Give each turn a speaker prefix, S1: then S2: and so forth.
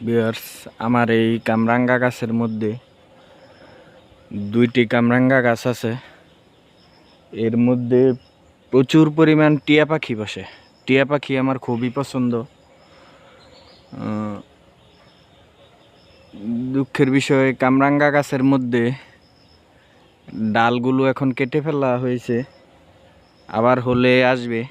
S1: Viewers, আমার এই কামরাঙ্গা গাছের মধ্যে দুইটি কামরাঙ্গা গাছ আছে। এর মধ্যে প্রচুর পরিমাণ টিয়া পাখি বসে। টিয়া পাখি আমার খুবই পছন্দ। দুঃখের বিষয়, কামরাঙ্গা গাছের মধ্যে ডালগুলো এখন কেটে ফেলা হয়েছে, আবার হলে আসবে।